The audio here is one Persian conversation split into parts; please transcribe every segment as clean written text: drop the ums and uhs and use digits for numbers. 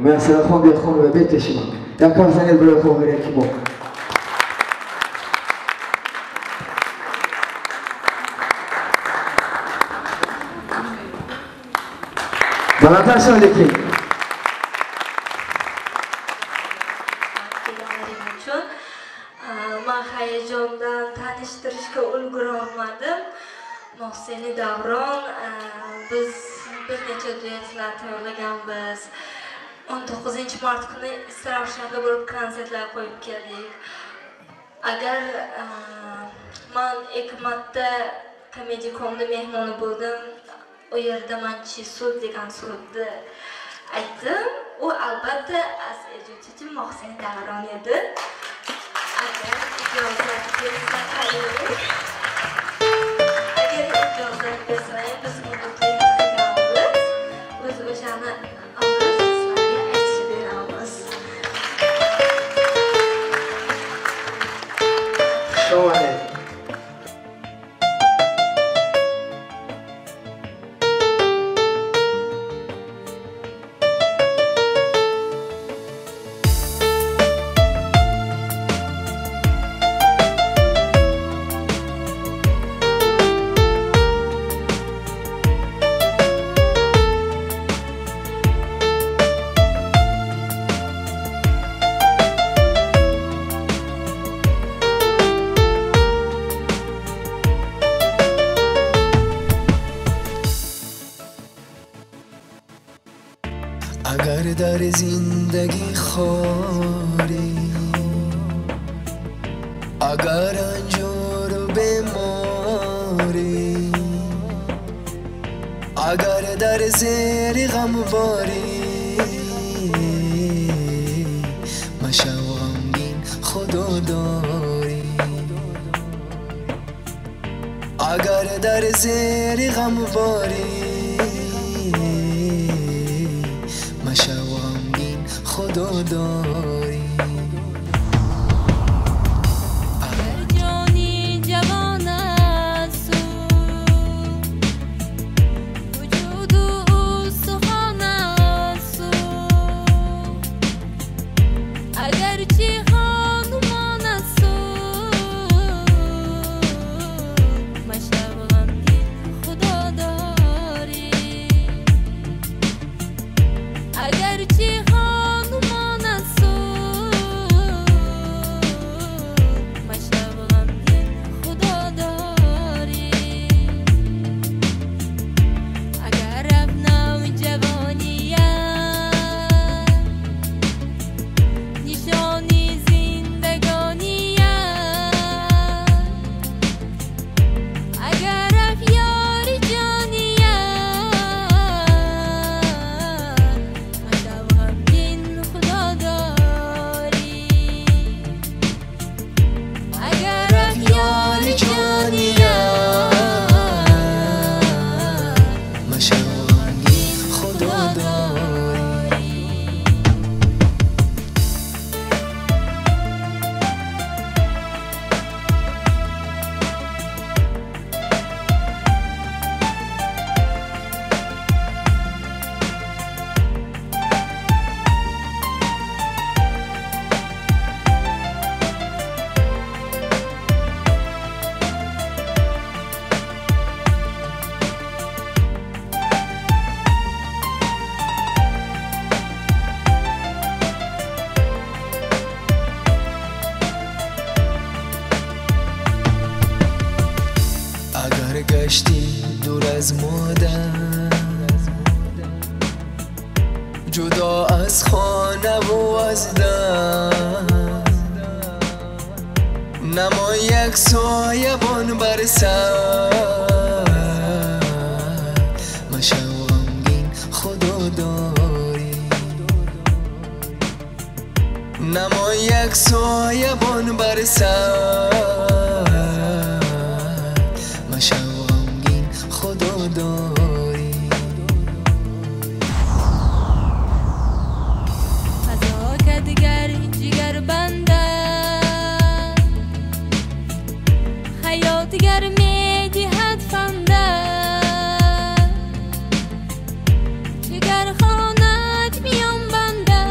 مثلا خون به خون و بتشیم در کار سنگ برای خون بره کی با بالاتر شده کی من hayajondan tanishtirishga ulgurolmadim. Muhsini Davron, biz bir necha duetlar tayyorlaganmiz. 19-mart kuni Istaroshnada bo'lib konsertlar qo'yib keldik. Agar men 2 marta Comedy.comda mehmoni bo'ldim. O yerda men Chisud degan so'zni aytdim. U albatta as ijodchi Muhsin Davron edi. Agar ijozat bersangiz biz uni qilamiz. O'z o'shani sizlarga aytib beramiz. شوانه اگر در زندگی خاری اگر رنجور بیماری اگر در زیر غم باری مشو غمگین خدا داری اگر در زیر غم باری خدا داری اگر جانی جوان است وجود او سخن است اگر چی خانمان است مشو غمگین خدا داری اگر چی گشتی دور از مادر جدا از خانه و از در نما یک سایبان بر سر مشو غمگین خدا داری نما یک سایبان بر سر مشو غمگین خدا داری فضا دیگر جگر بنده حیات دیگر می جهت فنده جگر خانت میان بنده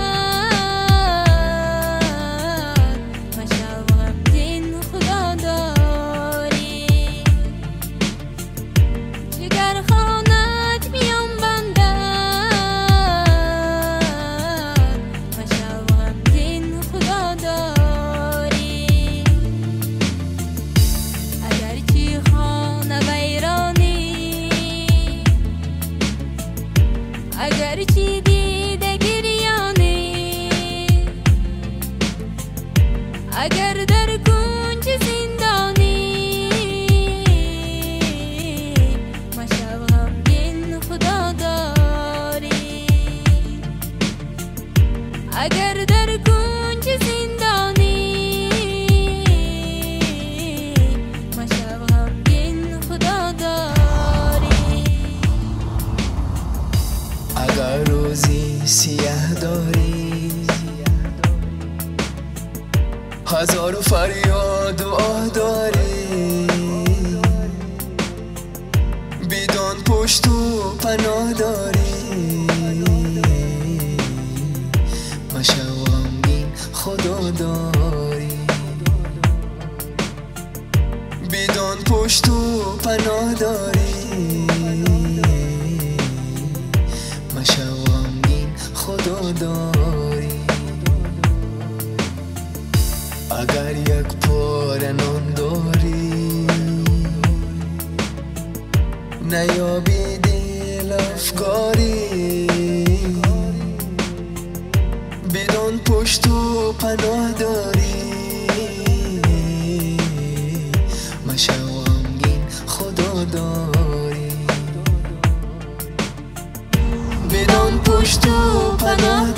اگر در کنج زندانی ما شب غمگین خدا داری. اگر روزی سیاه داری هزار فریاد و آه داری، بدون پشت و پناه داری. مشو غمگین خدا داری، بدون پشت و پناه داری. مشو غمگین خدا داری. اگر یک پاره نان داری نیابی دل افکاری، بدون پشت و پناه داری. مشو غمگین خدا داری، بدون پشت و پناه